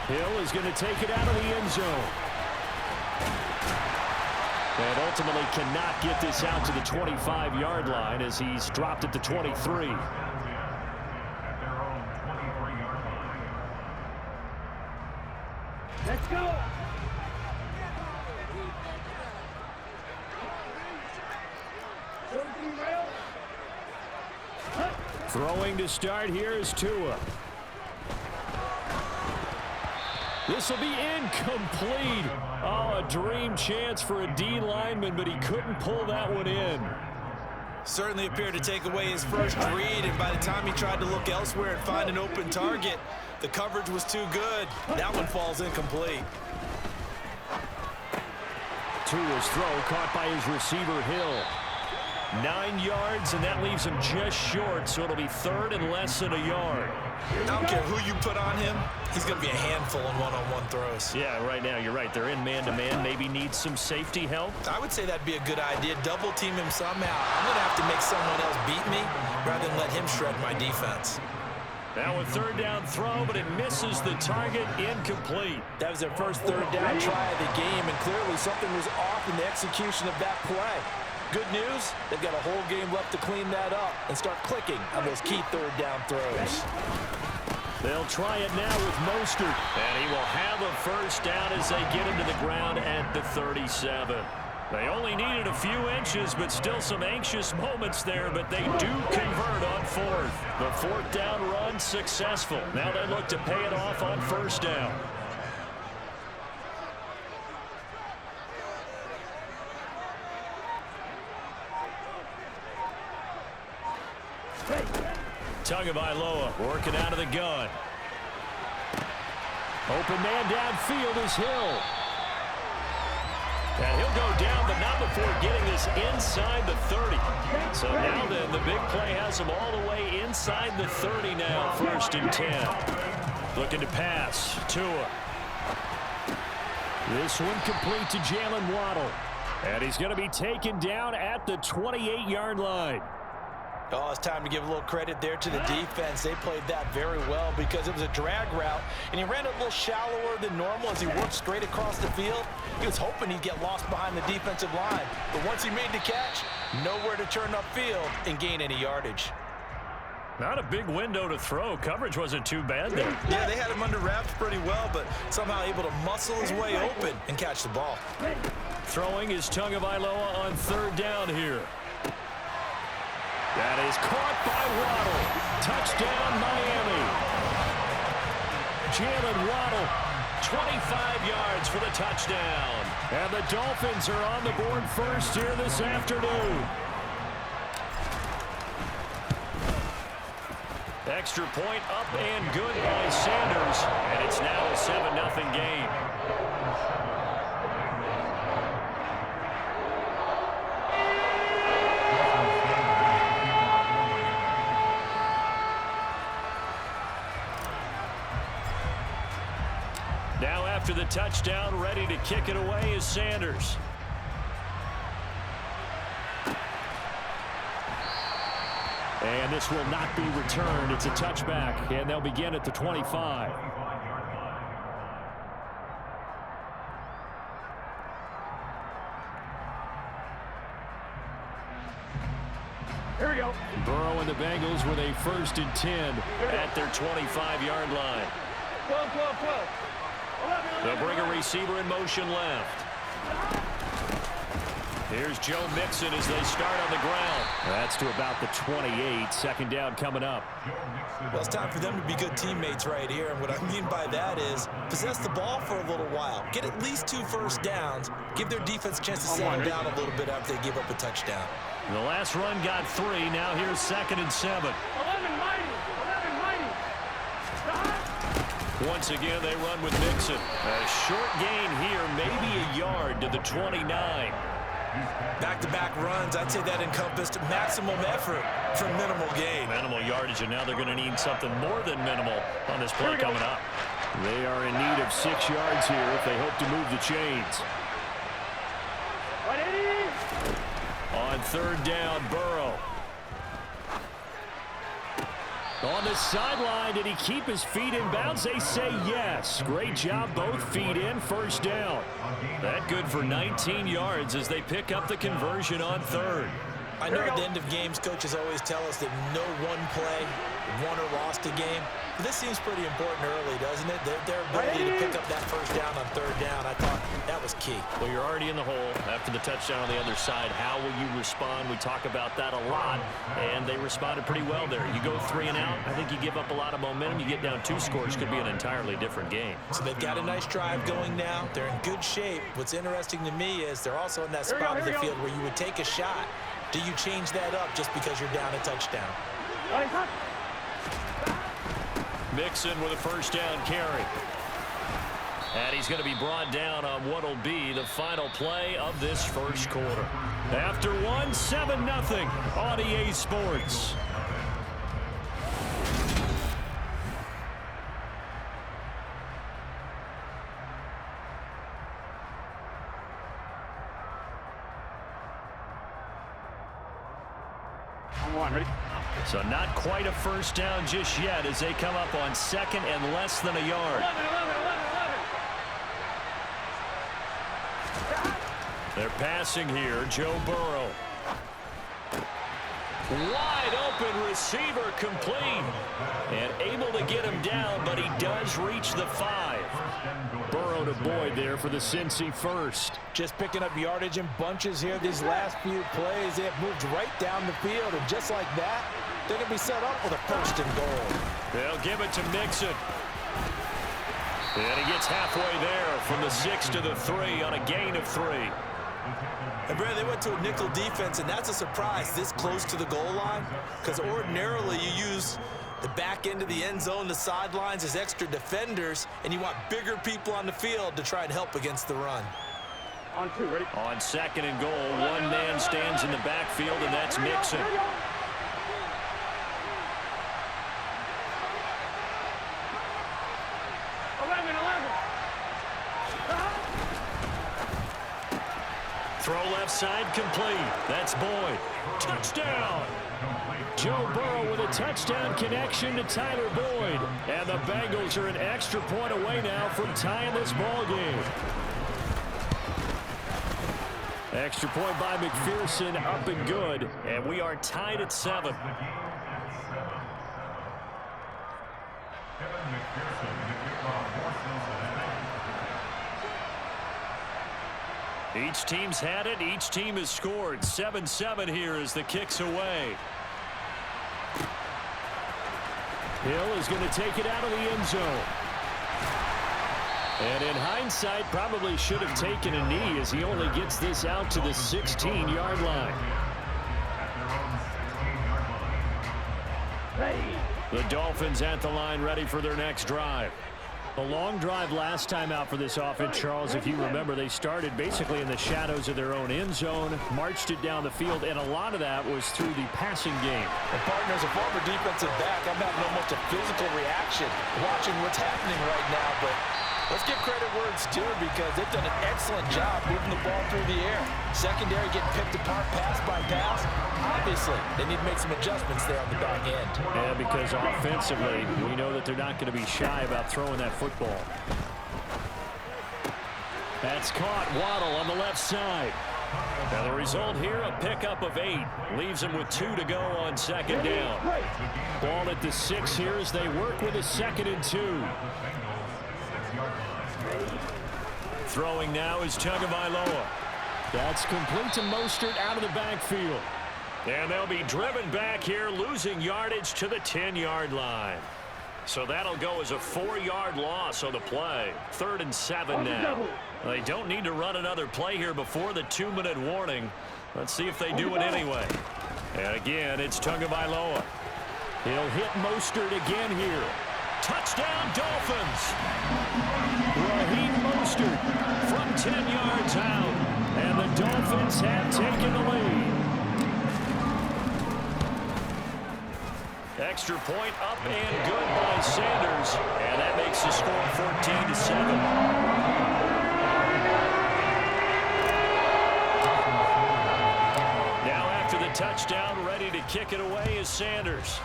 Hill is going to take it out of the end zone. And ultimately cannot get this out to the 25-yard line as he's dropped at the 23. Let's go. Throwing to start here is Tua. This will be incomplete. Oh, a dream chance for a D lineman, but he couldn't pull that one in. Certainly appeared to take away his first read, and by the time he tried to look elsewhere and find an open target, the coverage was too good. That one falls incomplete. Tua's throw caught by his receiver, Hill. 9 yards, and that leaves him just short, so it'll be third and less than a yard. I don't care who you put on him, he's going to be a handful in one-on-one throws. Yeah, right now, you're right. They're in man-to-man. Maybe needs some safety help. I would say that'd be a good idea. Double team him somehow. I'm going to have to make someone else beat me rather than let him shred my defense. Now a third down throw, but it misses the target. Incomplete. That was their first third down try of the game, and clearly something was off in the execution of that play. Good news, they've got a whole game left to clean that up and start clicking on those key third down throws. They'll try it now with Mostert, and he will have a first down as they get him to the ground at the 37. They only needed a few inches, but still some anxious moments there, but they do convert on fourth. The fourth down run successful. Now they look to pay it off on first down. Tagovailoa working out of the gun. Open man downfield is Hill. And he'll go down, but not before getting this inside the 30. So now then, the big play has him all the way inside the 30 now, 1st and 10. Looking to pass. Tua. This one complete to Jalen Waddle. And he's going to be taken down at the 28-yard line. Oh, it's time to give a little credit there to the defense. They played that very well because it was a drag route, and he ran it a little shallower than normal as he worked straight across the field. He was hoping he'd get lost behind the defensive line, but once he made the catch, nowhere to turn upfield and gain any yardage. Not a big window to throw. Coverage wasn't too bad there. Yeah, they had him under wraps pretty well, but somehow able to muscle his way open and catch the ball. Throwing is Tagovailoa on third down here. That is caught by Waddle. Touchdown, Miami. Jalen Waddle, 25 yards for the touchdown. And the Dolphins are on the board first here this afternoon. Extra point up and good by Sanders. And it's now a 7-0 game. Now after the touchdown, ready to kick it away is Sanders. And this will not be returned. It's a touchback, and they'll begin at the 25. Here we go. Burrow and the Bengals with a 1st and 10 at their 25-yard line. 12, 12, 12. They'll bring a receiver in motion left. Here's Joe Mixon as they start on the ground. That's to about the 28. 2nd down coming up. Well, it's time for them to be good teammates right here. And what I mean by that is possess the ball for a little while. Get at least 2 first downs. Give their defense a chance to settle down a little bit after they give up a touchdown. The last run got 3. Now here's 2nd and 7. 11 mighty. 11 mighty. Once again, they run with Mixon. A short gain here, maybe a yard to the 29. Back-to-back runs, I'd say that encompassed maximum effort for minimal gain. Minimal yardage, and now they're going to need something more than minimal on this play coming up. They are in need of 6 yards here if they hope to move the chains. On 3rd down, Burrow. On the sideline, did he keep his feet in bounds? They say yes. Great job, both feet in, first down. That good for 19 yards as they pick up the conversion on third. I know at the end of games, coaches always tell us that no one play won or lost a game. But this seems pretty important early, doesn't it? Their ability to pick up that first down on third down, I thought that was key. Well, you're already in the hole after the touchdown on the other side. How will you respond? We talk about that a lot, and they responded pretty well there. You go 3 and out, I think you give up a lot of momentum. You get down 2 scores, could be an entirely different game. So they've got a nice drive going now. They're in good shape. What's interesting to me is they're also in that spot of the field where you would take a shot. Do you change that up just because you're down a touchdown? Mixon with a first down carry. And he's going to be brought down on what will be the final play of this first quarter. After one, 7-0 on EA Sports. Ready? So not quite a first down just yet as they come up on second and less than a yard. 11. They're passing here. Joe Burrow. Wide open receiver complete. And able to get him down, but he does reach the 5. Burrow to Boyd there for the Cincy first. Just picking up yardage in bunches here these last few plays. They have moved right down the field, and just like that, they're going to be set up with a first and goal. They'll give it to Mixon. And he gets halfway there from the 6 to the 3 on a gain of 3. And Brad, they went to a nickel defense, and that's a surprise this close to the goal line, because ordinarily you use the back end of the end zone, the sidelines as extra defenders, and you want bigger people on the field to try and help against the run. On 2, ready? On second and goal, one man stands in the backfield, and that's Mixon. Throw left side complete. That's Boyd. Touchdown! Joe Burrow with a touchdown connection to Tyler Boyd. And the Bengals are an extra point away now from tying this ball game. Extra point by McPherson, up and good. And we are tied at 7. Each team's had it. Each team has scored. 7-7 here as the kick's away. Hill is going to take it out of the end zone. And in hindsight, probably should have taken a knee as he only gets this out to the 16-yard line. The Dolphins at the line ready for their next drive. A long drive last time out for this offense, Charles. If you remember, they started basically in the shadows of their own end zone, marched it down the field, and a lot of that was through the passing game. And partner, as a former defensive back, I'm having almost a physical reaction watching what's happening right now. But let's give credit where it's due because they've done an excellent job moving the ball through the air. Secondary getting picked apart pass by pass. Obviously, they need to make some adjustments there on the back end. Yeah, because offensively, we know that they're not going to be shy about throwing that football. That's caught. Waddle on the left side. Now the result here, a pickup of 8. Leaves them with 2 to go on second down. Ball at the 6 here as they work with a 2nd and 2. Throwing now is Tagovailoa. That's complete to Mostert out of the backfield. And they'll be driven back here, losing yardage to the 10-yard line. So that'll go as a 4-yard loss on the play. 3rd and 7 now. They don't need to run another play here before the 2-minute warning. Let's see if they do it anyway. And again, it's Tagovailoa. He'll hit Mostert again here. Touchdown, Dolphins! Raheem Mostert from 10 yards out. And the Dolphins have taken the lead. Extra point up and good by Sanders. And that makes the score 14-7. Now after the touchdown, ready to kick it away is Sanders.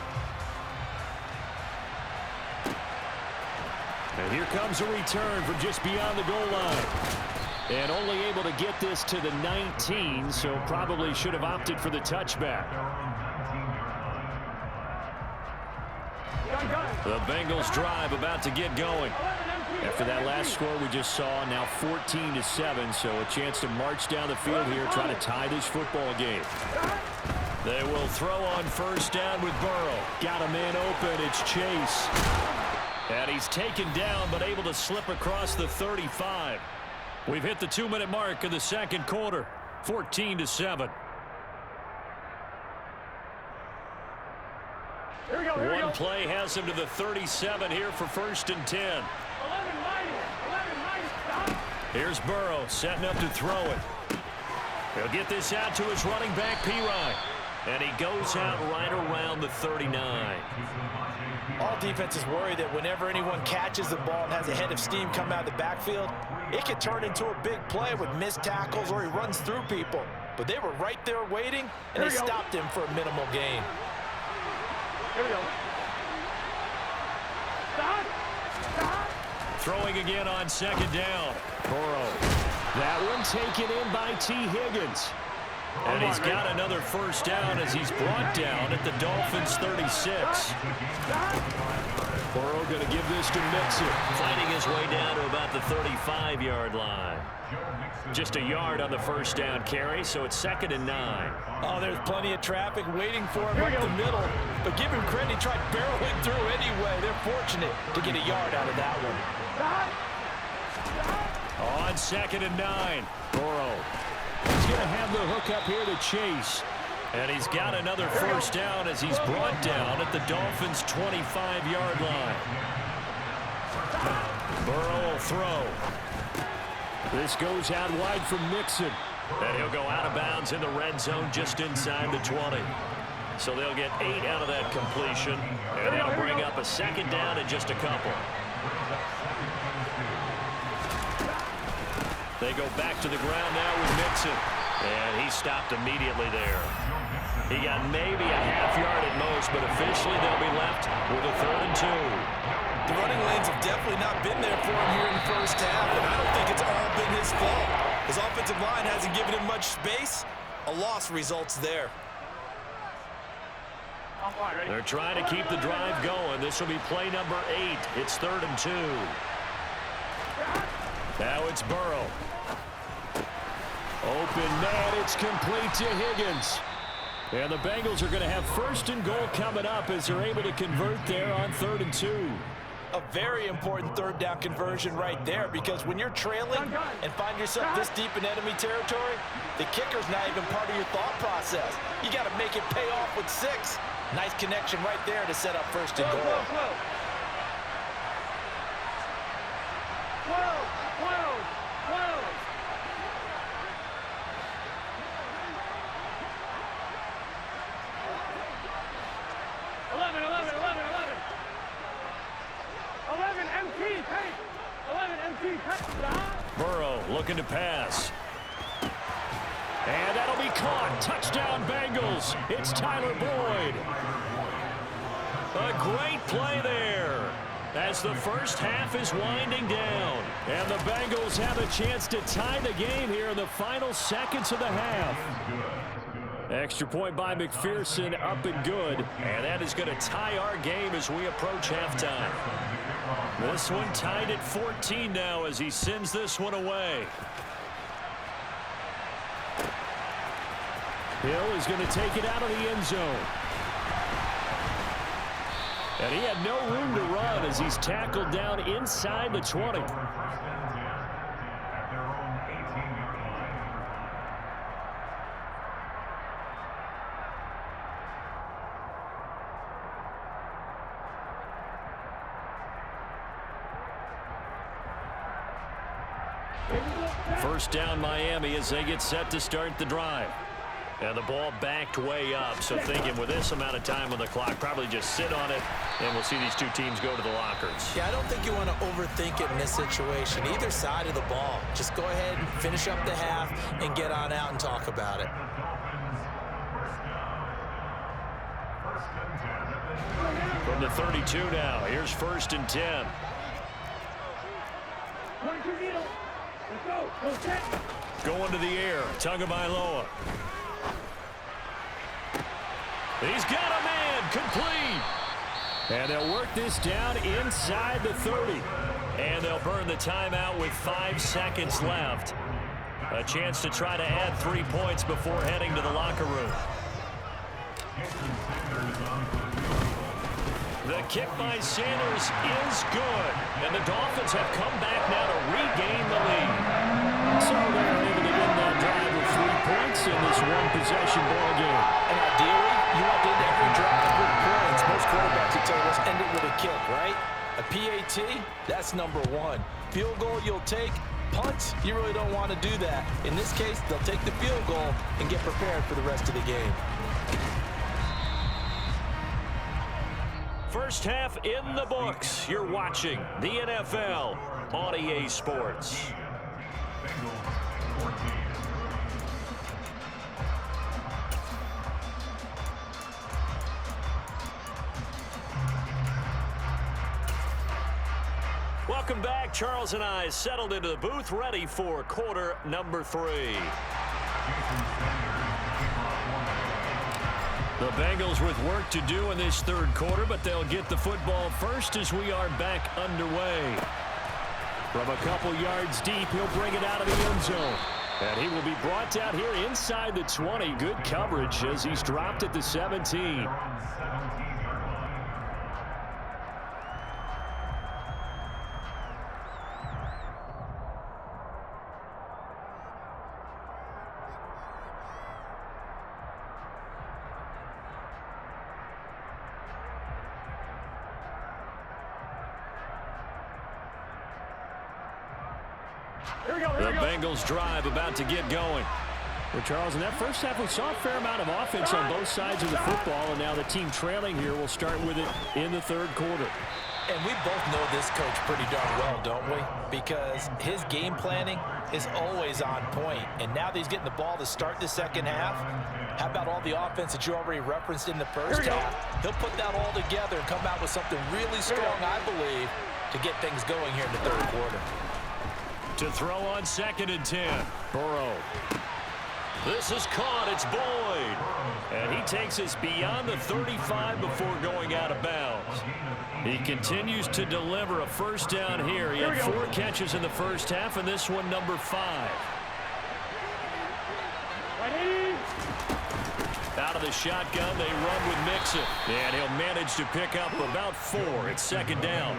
And here comes a return from just beyond the goal line. And only able to get this to the 19, so probably should have opted for the touchback. The Bengals drive about to get going. After that last score we just saw, now 14-7, so a chance to march down the field here, try to tie this football game. They will throw on first down with Burrow. Got a man open, it's Chase. And he's taken down, but able to slip across the 35. We've hit the 2-minute mark of the second quarter, 14-7. One play has him to the 37 here for 1st and 10. Here's Burrow setting up to throw it. He'll get this out to his running back, P-Ryan. And he goes out right around the 39. All defenses worry that whenever anyone catches the ball and has a head of steam come out of the backfield, it can turn into a big play with missed tackles or he runs through people. But they were right there waiting, and they stopped him for a minimal gain. Here we go. Throwing again on 2nd down. Burrow. That one taken in by T. Higgins. And he's got another 1st down as he's brought down at the Dolphins' 36. Burrow going to give this to Mixon. Fighting his way down to about the 35-yard line. Just a yard on the 1st down carry, so it's 2nd and 9. Oh, there's plenty of traffic waiting for him up the middle. But give him credit, he tried barreling through anyway. They're fortunate to get a yard out of that one. On 2nd and 9, Burrow. He's going to have the hook up here to Chase. And he's got another 1st down as he's brought down at the Dolphins' 25-yard line. Burrow will throw. This goes out wide from Mixon. And he'll go out of bounds in the red zone just inside the 20. So they'll get 8 out of that completion. And that'll bring up a 2nd down in just a couple. They go back to the ground now with Mixon. And he stopped immediately there. He got maybe a half yard at most, but officially they'll be left with a 3rd and 2. The running lanes have definitely not been there for him here in the first half, and I don't think it's all been his fault. His offensive line hasn't given him much space. A loss results there. They're trying to keep the drive going. This will be play number 8. It's 3rd and 2. Now it's Burrow. Open man, it's complete to Higgins. And the Bengals are going to have 1st and goal coming up as they're able to convert there on 3rd and 2. A very important 3rd down conversion right there, because when you're trailing and find yourself this deep in enemy territory, the kicker's not even part of your thought process. You got to make it pay off with 6. Nice connection right there to set up 1st and goal. Burrow looking to pass. And that'll be caught. Touchdown Bengals. It's Tyler Boyd. A great play there as the first half is winding down. And the Bengals have a chance to tie the game here in the final seconds of the half. Extra point by McPherson, up and good. And that is going to tie our game as we approach halftime. This one tied at 14 now as he sends this one away. Hill is going to take it out of the end zone. And he had no room to run as he's tackled down inside the 20. First down Miami as they get set to start the drive. And the ball backed way up, so thinking with this amount of time on the clock, probably just sit on it, and we'll see these two teams go to the lockers. Yeah, I don't think you want to overthink it in this situation. Either side of the ball. Just go ahead and finish up the half and get on out and talk about it. From the 32 now, here's 1st and 10. Going to the air. Tagovailoa. He's got a man. Complete. And they'll work this down inside the 30. And they'll burn the timeout with 5 seconds left. A chance to try to add 3 points before heading to the locker room. The kick by Sanders is good. And the Dolphins have come back now to regain the lead. So they're able to win that drive with 3 points in this one-possession ball game. And ideally, you want to end every drive with points. Most quarterbacks would tell us end it with a kick, right? A PAT, that's number 1. Field goal you'll take. Punts, you really don't want to do that. In this case, they'll take the field goal and get prepared for the rest of the game. First half in the books. You're watching the NFL on EA Sports. Welcome back. Charles and I settled into the booth, ready for quarter number 3. The Bengals with work to do in this third quarter, but they'll get the football first as we are back underway. From a couple yards deep, he'll bring it out of the end zone. And he will be brought down here inside the 20. Good coverage as he's dropped at the 17. The Bengals drive about to get going. Well, Charles, in that first half, we saw a fair amount of offense on both sides of the football, and now the team trailing here will start with it in the third quarter. And we both know this coach pretty darn well, don't we? Because his game planning is always on point. And now that he's getting the ball to start the second half, how about all the offense that you already referenced in the first half? He'll put that all together and come out with something really strong, I believe, to get things going here in the third quarter. To throw on 2nd and 10. Burrow. This is caught. It's Boyd. And he takes us beyond the 35 before going out of bounds. He continues to deliver a first down here. He had 4 catches in the first half, and this one number 5. Out of the shotgun, they run with Mixon. And he'll manage to pick up about 4. It's 2nd down.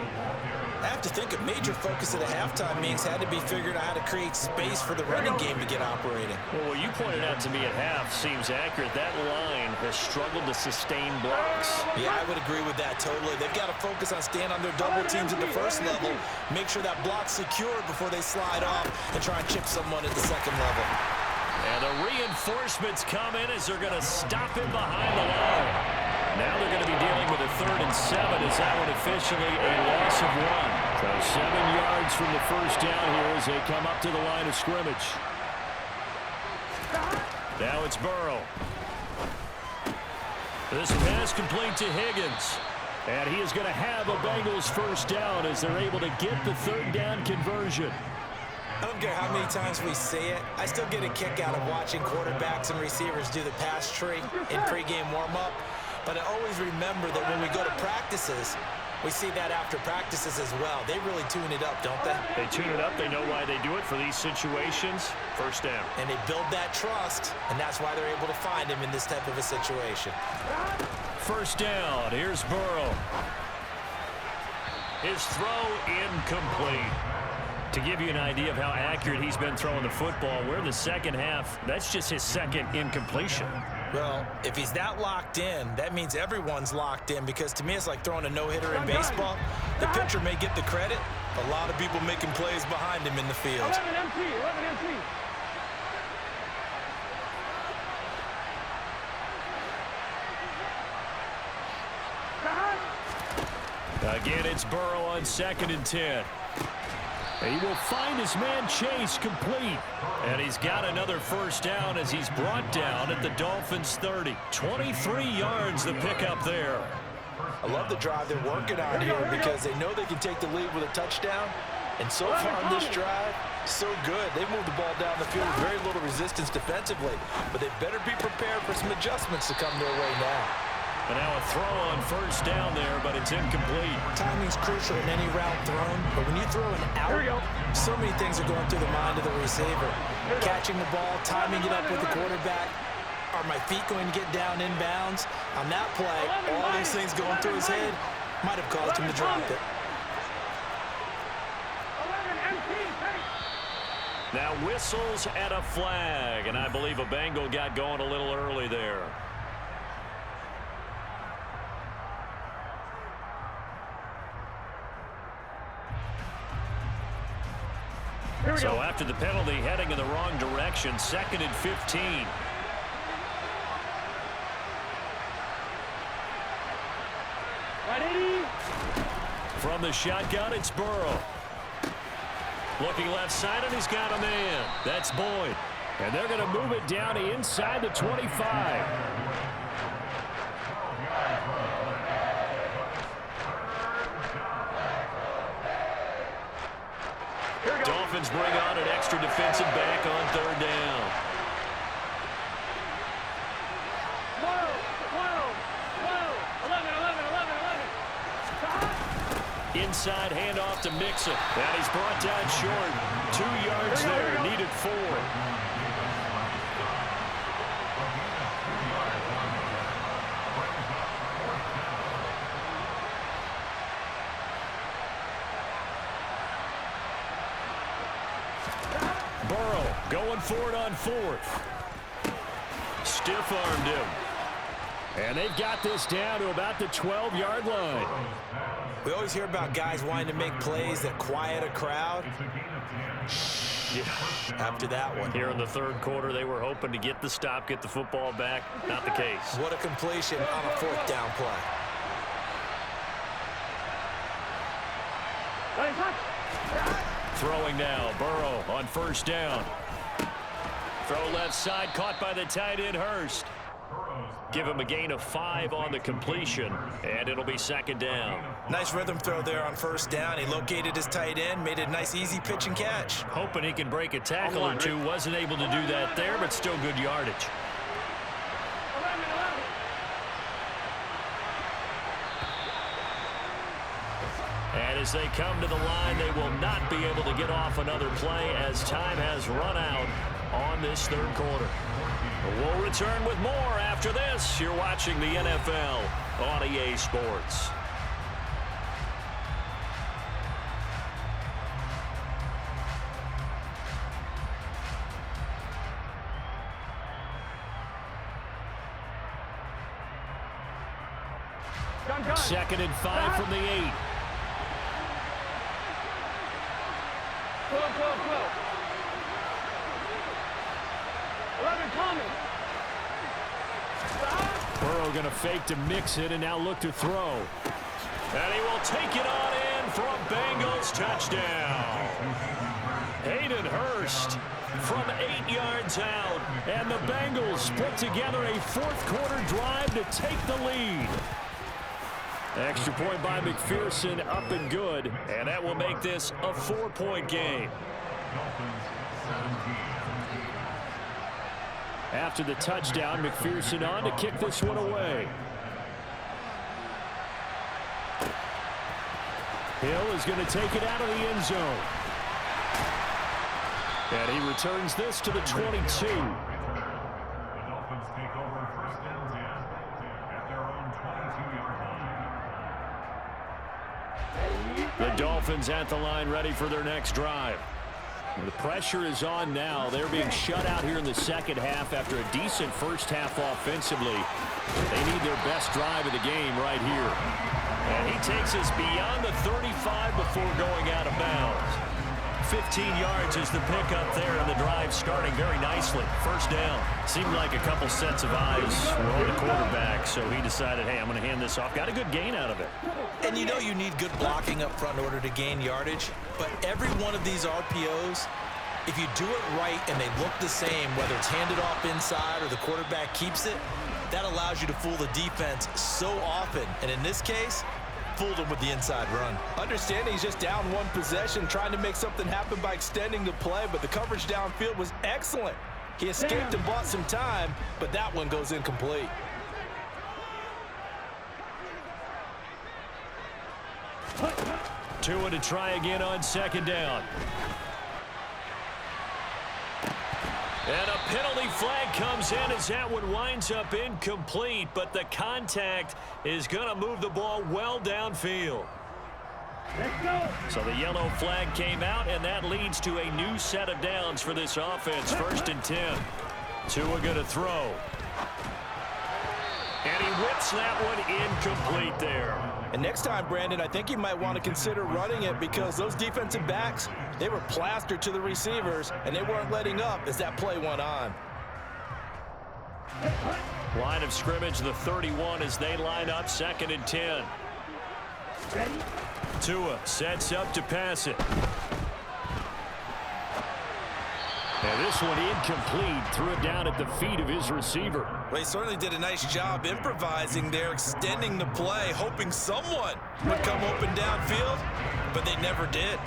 I have to think a major focus of the halftime meetings had to be figuring out how to create space for the running game to get operating. Well, what you pointed out to me at half seems accurate. That line has struggled to sustain blocks. Yeah, I would agree with that totally. They've got to focus on staying on their double teams at the first level, make sure that block's secured before they slide off and try and chip someone at the second level. And the reinforcements come in as they're going to stop him behind the line. Now they're going to be dealing with a 3rd and 7 as that one officially a loss of 1. So 7 yards from the first down here as they come up to the line of scrimmage. Now it's Burrow. This pass complete to Higgins. And he is going to have a Bengals first down as they're able to get the 3rd down conversion. I don't care how many times we say it, I still get a kick out of watching quarterbacks and receivers do the pass tree in pregame warm-up. But I always remember that when we go to practices, we see that after practices as well. They really tune it up, don't they? They tune it up. They know why they do it for these situations. First down. And they build that trust, and that's why they're able to find him in this type of a situation. First down. Here's Burrow. His throw incomplete. To give you an idea of how accurate he's been throwing the football, we're in the second half. That's just his 2nd incompletion. Well, if he's that locked in, that means everyone's locked in, because to me it's like throwing a no-hitter in baseball. The pitcher may get the credit, a lot of people making plays behind him in the field. 11 empty. Again, it's Burrow on 2nd and 10. He will find his man Chase complete. And he's got another first down as he's brought down at the Dolphins' 30. 23 yards the pickup there. I love the drive they're working on here because they know they can take the lead with a touchdown, And so far on this drive, so good. They've moved the ball down the field with very little resistance defensively, but they better be prepared for some adjustments to come their way now. And now a throw on first down there, but it's incomplete. Timing's crucial in any route thrown, but when you throw an out, so many things are going through the mind of the receiver. Catching the ball, timing it up with the quarterback. Are my feet going to get down inbounds? On that play, all these things going through his head might have caused him to drop it. Now whistles and a flag, and I believe a Bengal got going a little early there. So after the penalty, heading in the wrong direction, 2nd and 15. From the shotgun, it's Burrow. Looking left side, and he's got a man. That's Boyd. And they're going to move it down inside the 25. Dolphins bring on an extra defensive back on 3rd down. Inside handoff to Mixon. And he's brought down short. 2 yards there. Needed 4. Burrow going for it on 4th. Stiff-armed him. And they've got this down to about the 12-yard line. We always hear about guys wanting to make plays that quiet a crowd. Yeah. After that one. Here in the 3rd quarter, they were hoping to get the stop, get the football back. Not the case. What a completion on a 4th down play. Throwing now, Burrow on 1st down. Throw left side, caught by the tight end Hurst. Give him a gain of 5 on the completion, and it'll be 2nd down. Nice rhythm throw there on 1st down. He located his tight end, made it a nice easy pitch and catch. Hoping he can break a tackle or two. Wasn't able to do that there, but still good yardage. And as they come to the line, they will not be able to get off another play as time has run out on this 3rd quarter. We'll return with more after this. You're watching the NFL on EA Sports. Second and 5 from the 8. Burrow going to fake to mix it and now look to throw. And he will take it on in for a Bengals touchdown. Hayden Hurst from 8 yards out. And the Bengals put together a 4th quarter drive to take the lead. Extra point by McPherson, up and good. And that will make this a 4-point game. After the touchdown, McPherson on to kick this one away. Hill is going to take it out of the end zone. And he returns this to the 22. The Dolphins at the line, ready for their next drive. The pressure is on now. They're being shut out here in the 2nd half after a decent 1st half offensively. They need their best drive of the game right here. And he takes us beyond the 35 before going out of bounds. 15 yards is the pickup there, and the drive starting very nicely. 1st down. Seemed like a couple sets of eyes were on the quarterback, so he decided, hey, I'm going to hand this off. Got a good gain out of it. And you know you need good blocking up front in order to gain yardage, but every one of these RPOs, if you do it right and they look the same, whether it's handed off inside or the quarterback keeps it, that allows you to fool the defense so often. And in this case, fooled him with the inside run. Understanding he's just down one possession, trying to make something happen by extending the play, but the coverage downfield was excellent. He escaped and bought some time, but that one goes incomplete. Tua to try again on second down. And a penalty flag comes in as that one winds up incomplete, but the contact is going to move the ball well downfield. So the yellow flag came out, and that leads to a new set of downs for this offense. 1st and 10. Tua going to throw. And he whips that one incomplete there. And next time, Brandon, I think you might want to consider running it because those defensive backs, they were plastered to the receivers, and they weren't letting up as that play went on. Line of scrimmage, the 31 as they line up, 2nd and 10. Tua sets up to pass it. And this one incomplete, threw it down at the feet of his receiver. Well, he certainly did a nice job improvising there, extending the play, hoping someone would come open downfield, but they never did.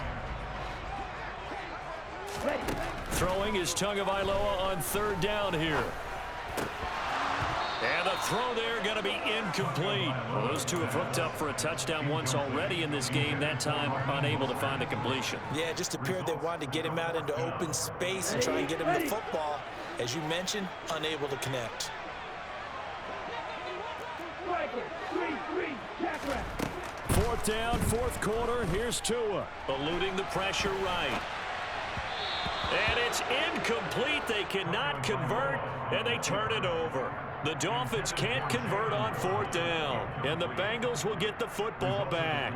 Throwing is Tagovailoa on 3rd down here. And the throw there going to be incomplete. Well, those two have hooked up for a touchdown once already in this game, that time unable to find the completion. Yeah, it just appeared they wanted to get him out into open space and try and get him the football. As you mentioned, unable to connect. 4th down, 4th quarter. Here's Tua, eluding the pressure right. And it's incomplete. They cannot convert, and they turn it over. The Dolphins can't convert on 4th down, and the Bengals will get the football back.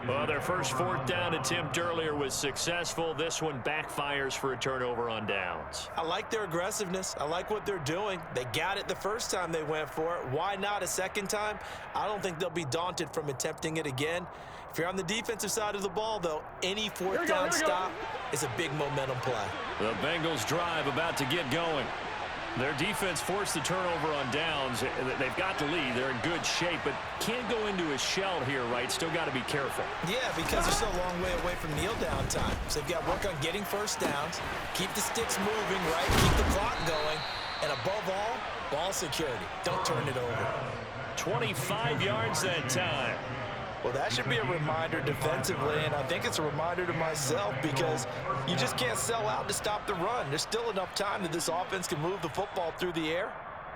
Well, their first 4th down attempt earlier was successful. This one backfires for a turnover on downs. I like their aggressiveness. I like what they're doing. They got it the first time they went for it. Why not a second time? I don't think they'll be daunted from attempting it again. If you're on the defensive side of the ball, though, any 4th down stop is a big momentum play. The Bengals drive about to get going. Their defense forced the turnover on downs. They've got the lead. They're in good shape, but can't go into a shell here, right? Still got to be careful. Yeah, because they're still a long way away from kneel down time. So they've got to work on getting first downs, keep the sticks moving, right? Keep the clock going, and above all, ball security. Don't turn it over. 25 yards that time. Well, that should be a reminder defensively, and I think it's a reminder to myself because you just can't sell out to stop the run. There's still enough time that this offense can move the football through the air,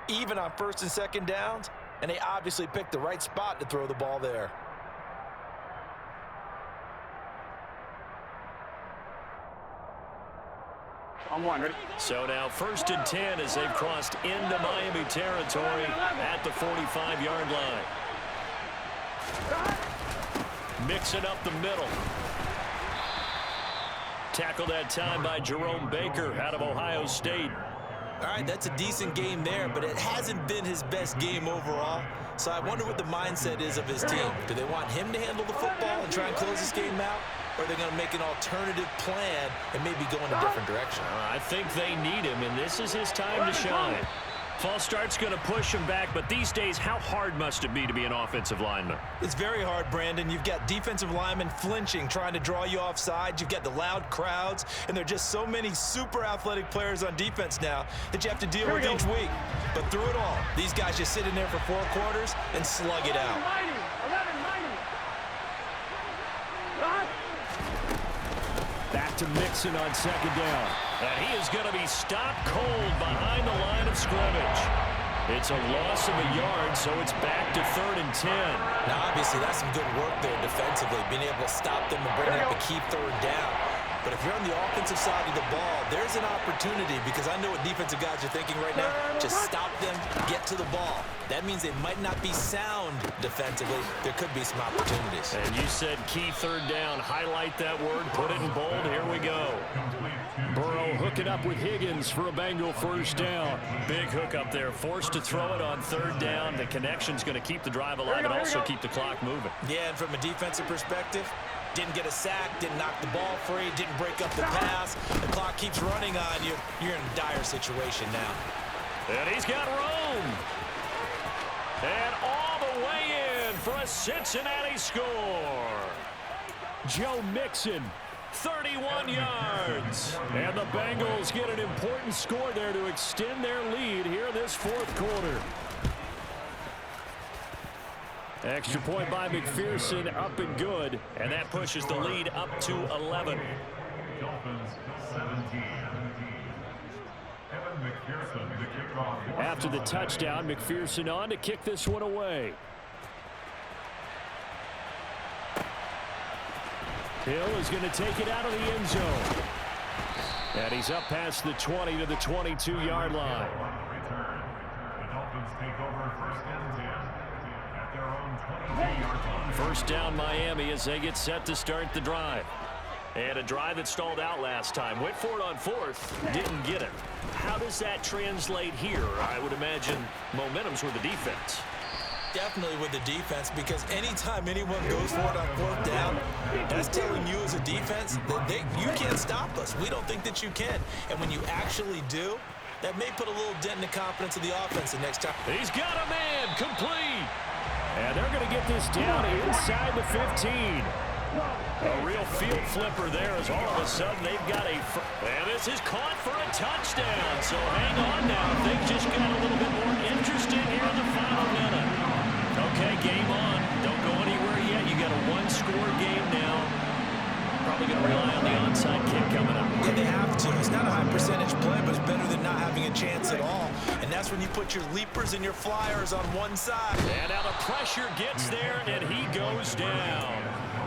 even on 1st and 2nd downs, and they obviously picked the right spot to throw the ball there. So now 1st and 10 as they've crossed into Miami territory at the 45-yard line. Mixing up the middle. Tackled that time by Jerome Baker out of Ohio State. All right, that's a decent game there, but it hasn't been his best game overall. So I wonder what the mindset is of his team. Do they want him to handle the football and try and close this game out? Or are they going to make an alternative plan and maybe go in a different direction? I think they need him, and this is his time to shine. False start's going to push him back, but these days, how hard must it be to be an offensive lineman? It's very hard, Brandon. You've got defensive linemen flinching, trying to draw you offside. You've got the loud crowds, and there are just so many super athletic players on defense now that you have to deal with each week. But through it all, these guys just sit in there for 4 quarters and slug it out. Back to Mixon on 2nd down. And he is going to be stopped cold behind the line of scrimmage. It's a loss of a yard, so it's back to 3rd and 10. Now, obviously, that's some good work there defensively, being able to stop them and bring up a key 3rd down. But if you're on the offensive side of the ball, there's an opportunity because I know what defensive guys are thinking right now. Just stop them, get to the ball. That means they might not be sound defensively. There could be some opportunities. And you said key 3rd down. Highlight that word. Put it in bold. Here we go. Burrow hooking up with Higgins for a Bengal 1st down. Big hook up there. Forced to throw it on 3rd down. The connection's going to keep the drive alive and also keep the clock moving. Yeah, and from a defensive perspective, didn't get a sack, didn't knock the ball free, didn't break up the pass. The clock keeps running on you. You're in a dire situation now. And he's got Rome. And all the way in. in for a Cincinnati score. Joe Mixon, 31 yards. and the Bengals get an important score there to extend their lead here this fourth quarter. Extra point by McPherson, up and good. And that pushes the lead up to 11. Dolphins 17. Evan McPherson, the kickoff. After the touchdown, McPherson on to kick this one away. Hill is going to take it out of the end zone. And he's up past the 20 to the 22-yard line. Return. The Dolphins take over first and 10 at their own 22-yard line. First down Miami as they get set to start the drive. And a drive that stalled out last time. Went for it on fourth. Didn't get it. How does that translate here? I would imagine momentum's with the defense. Definitely with the defense, because anytime anyone goes for it on fourth down, that's telling you as a defense that you can't stop us. We don't think that you can. And when you actually do, that may put a little dent in the confidence of the offense the next time. He's got a man. Complete. And they're going to get this down inside the 15. A real field flipper there as all of a sudden they've got a... And this is caught for a touchdown. So hang on now. Things just got a little bit more interesting here in the final minute. Okay, game on. Don't go anywhere yet. You got a one-score game now. Probably going to rely on the onside kick coming up. Yeah, they have to. It's not a high percentage play, but it's better than not having a chance at all. And that's when you put your leapers and your flyers on one side. And now the pressure gets there, and he goes down.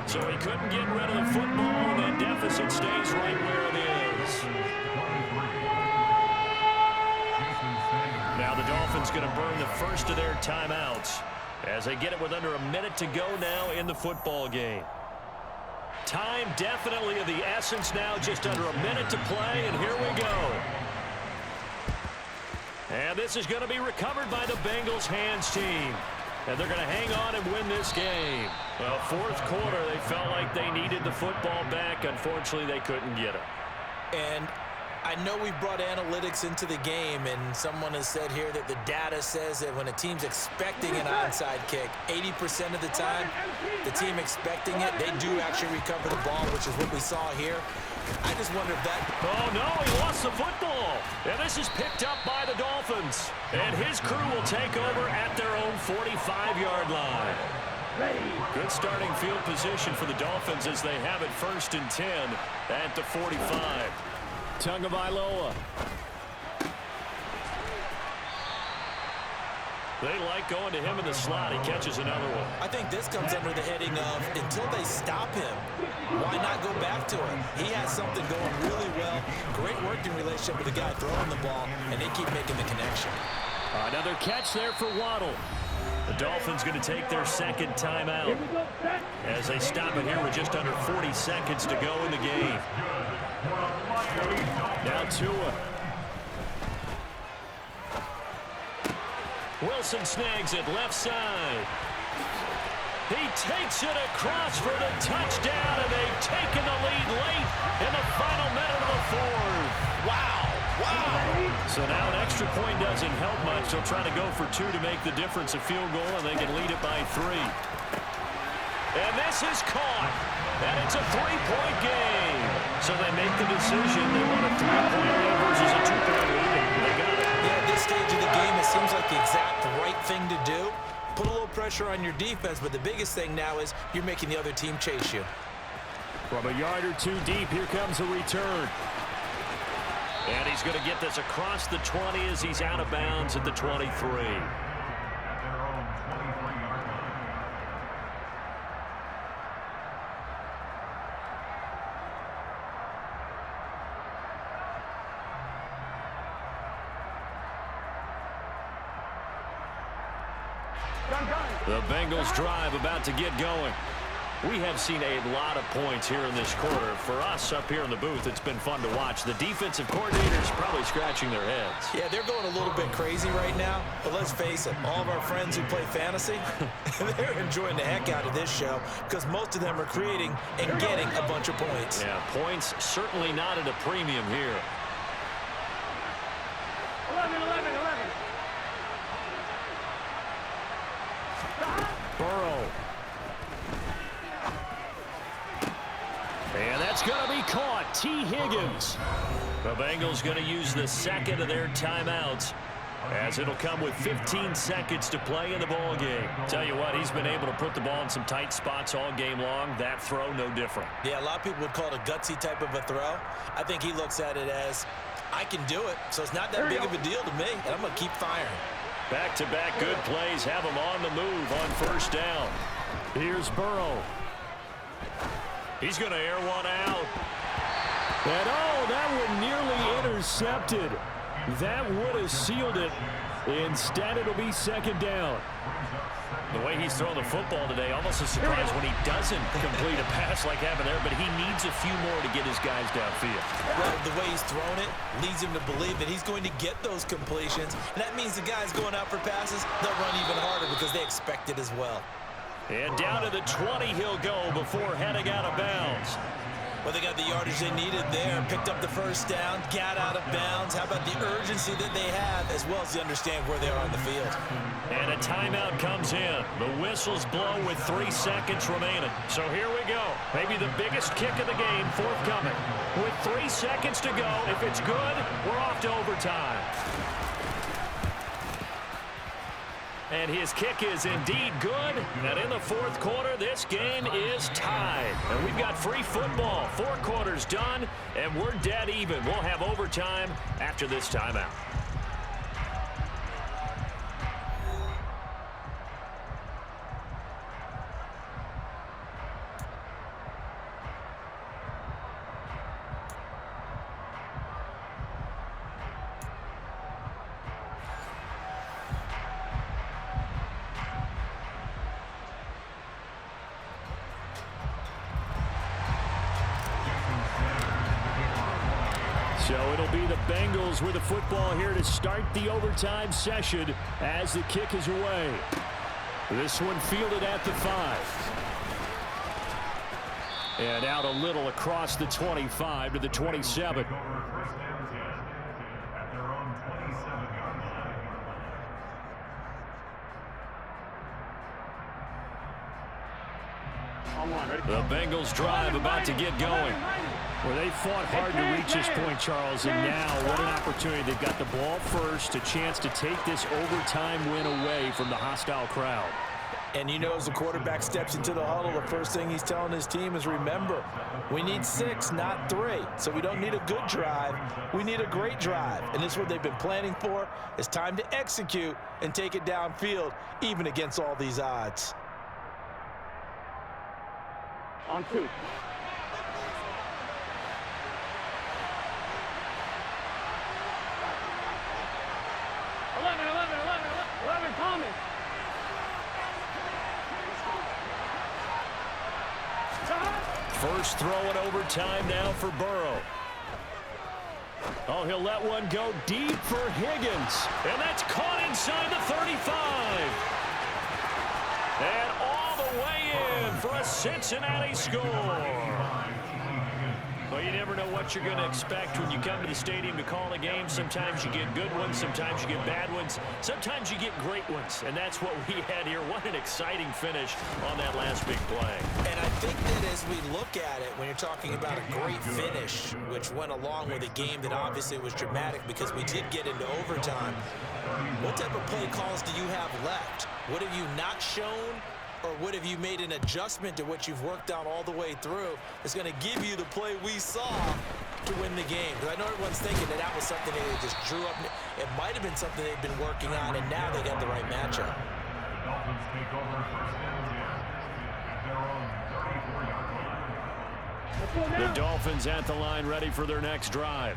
So he couldn't get rid of the football, and that deficit stays right where it is. Now the Dolphins going to burn the first of their timeouts as they get it with under a minute to go now in the football game. Time definitely of the essence now, just under a minute to play, and here we go. And this is going to be recovered by the Bengals hands team. And they're going to hang on and win this game. Well, fourth quarter, they felt like they needed the football back. Unfortunately, they couldn't get it. And I know we've brought analytics into the game, and someone has said here that the data says that when a team's expecting an onside kick, 80% of the time, the team expecting it, they do actually recover the ball, which is what we saw here. I just wonder if that... Oh, no, he lost the football. And this is picked up by the Dolphins. And his crew will take over at their own 45-yard line. Good starting field position for the Dolphins as they have it first and 10 at the 45. Tagovailoa. They like going to him in the slot. He catches another one. I think this comes under the heading of, until they stop him, why not go back to him? He has something going really well. Great working relationship with the guy throwing the ball, and they keep making the connection. Another catch there for Waddle. The Dolphins going to take their second timeout as they stop it here with just under 40 seconds to go in the game. Now Tua. Wilson snags it left side. He takes it across for the touchdown, and they've taken the lead late in the final minute of the fourth. Wow. Wow. So now an extra point doesn't help much. They'll try to go for two to make the difference a field goal, and they can lead it by 3. And this is caught. And it's a 3-point game. So they make the decision. They want a 3-point lead versus a 2-point lead. They got it. Yeah, at this stage of the game, it seems like the exact right thing to do. Put a little pressure on your defense, but the biggest thing now is you're making the other team chase you. From a yard or two deep, here comes a return. And he's going to get this across the 20 as he's out of bounds at the 23. The Bengals drive about to get going. We have seen a lot of points here in this quarter. For us up here in the booth, it's been fun to watch. The defensive coordinators probably scratching their heads. Yeah, they're going a little bit crazy right now, but let's face it, all of our friends who play fantasy, they're enjoying the heck out of this show because most of them are creating and getting a bunch of points. Yeah, points certainly not at a premium here. 11. Burrow T. Higgins. The Bengals going to use the second of their timeouts, as it'll come with 15 seconds to play in the ball game. Tell you what, he's been able to put the ball in some tight spots all game long. That throw, no different. Yeah, a lot of people would call it a gutsy type of a throw. I think he looks at it as, I can do it, so it's not that big of a deal to me, and I'm going to keep firing. Back-to-back good plays have him on the move on first down. Here's Burrow. He's going to air one out. And oh, that one nearly intercepted. That would have sealed it. Instead, it'll be second down. The way he's throwing the football today, almost a surprise when he doesn't complete a pass like happened there, but he needs a few more to get his guys downfield. Well, the way he's thrown it leads him to believe that he's going to get those completions, and that means the guys going out for passes, they'll run even harder because they expect it as well. And down to the 20 he'll go before heading out of bounds. Well, they got the yardage they needed there, picked up the first down, got out of bounds. How about the urgency that they have, as well as they understand where they are on the field. And a timeout comes in. The whistles blow with 3 seconds remaining. So here we go. Maybe the biggest kick of the game forthcoming. With 3 seconds to go, if it's good, we're off to overtime. And his kick is indeed good. And in the fourth quarter, this game is tied. And we've got free football. 4 quarters done, and we're dead even. We'll have overtime after this timeout. So it'll be the Bengals with the football here to start the overtime session as the kick is away. This one fielded at the 5. And out a little across the 25 to the 27. The Bengals drive about to get going. Well, they fought hard to reach this point, Charles, and now what an opportunity. They've got the ball first, a chance to take this overtime win away from the hostile crowd. And you know, as the quarterback steps into the huddle, the first thing he's telling his team is, remember, we need 6, not 3. So we don't need a good drive. We need a great drive. And this is what they've been planning for. It's time to execute and take it downfield, even against all these odds. On 2. Coming. First throw in overtime now for Burrow. Oh, he'll let one go deep for Higgins. And that's caught inside the 35. And all the way in for a Cincinnati score. Well, you never know what you're going to expect when you come to the stadium to call a game. Sometimes you get good ones, sometimes you get bad ones, sometimes you get great ones. And that's what we had here. What an exciting finish on that last big play. And I think that as we look at it, when you're talking about a great finish, which went along with a game that obviously was dramatic because we did get into overtime, what type of play calls do you have left? What have you not shown? Or what have you made an adjustment to what you've worked out all the way through that's going to give you the play we saw to win the game? Because I know everyone's thinking that that was something that they just drew up. It might have been something they've been working on, and now they got the right matchup. The Dolphins take over first and 10 at their own 34-yard line. The Dolphins at the line, ready for their next drive.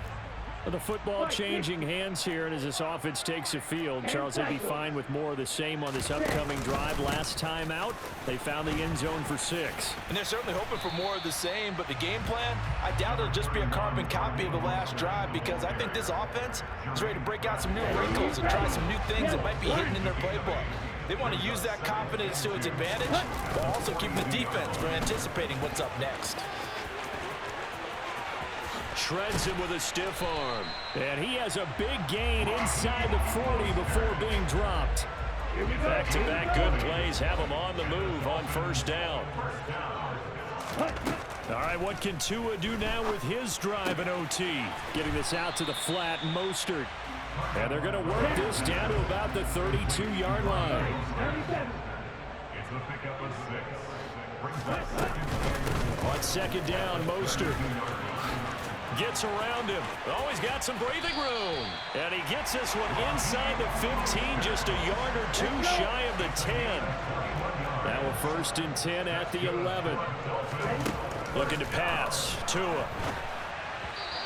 The football changing hands here, and as this offense takes the field, Charles, they'd be fine with more of the same on this upcoming drive. Last time out, they found the end zone for 6. And they're certainly hoping for more of the same, but the game plan, I doubt it'll just be a carbon copy of the last drive, because I think this offense is ready to break out some new wrinkles and try some new things that might be hidden in their playbook. They want to use that confidence to its advantage, while also keeping the defense from anticipating what's up next. Shreds him with a stiff arm. And he has a big gain inside the 40 before being dropped. Back-to-back good plays have him on the move on first down. All right, what can Tua do now with his drive in OT? Getting this out to the flat, Mostert. And they're going to work this down to about the 32-yard line. It's a pickup of 6. Brings up second. On second down, Mostert gets around him. Oh, he's got some breathing room. And he gets this one inside the 15, just a yard or two shy of the 10. Now a 1st and 10 at the 11. Looking to pass. Tua.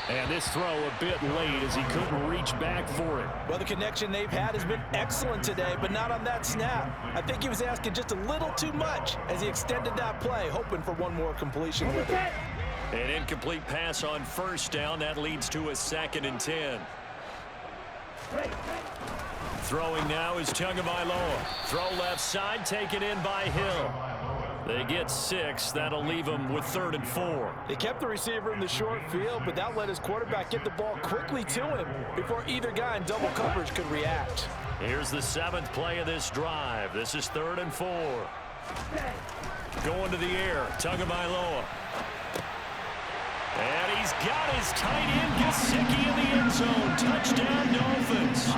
And this throw a bit late as he couldn't reach back for it. Well, the connection they've had has been excellent today, but not on that snap. I think he was asking just a little too much as he extended that play, hoping for one more completion with it. An incomplete pass on 1st down. That leads to a 2nd and 10. Throwing now is Tagovailoa. Throw left side, taken in by Hill. They get 6. That'll leave them with 3rd and 4. They kept the receiver in the short field, but that let his quarterback get the ball quickly to him before either guy in double coverage could react. Here's the 7th play of this drive. This is 3rd and 4. Going to the air, Tagovailoa. And he's got his tight end, Gesicki, in the end zone. Touchdown, Dolphins.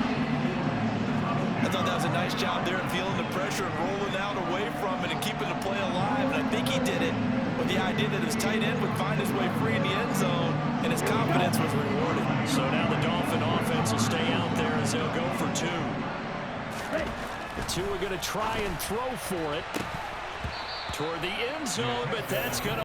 I thought that was a nice job there of feeling the pressure and rolling out away from it and keeping the play alive. And I think he did it with the idea that his tight end would find his way free in the end zone, and his confidence was rewarded. So now the Dolphin offense will stay out there as they'll go for 2. The 2 are going to try and throw for it toward the end zone, but that's going to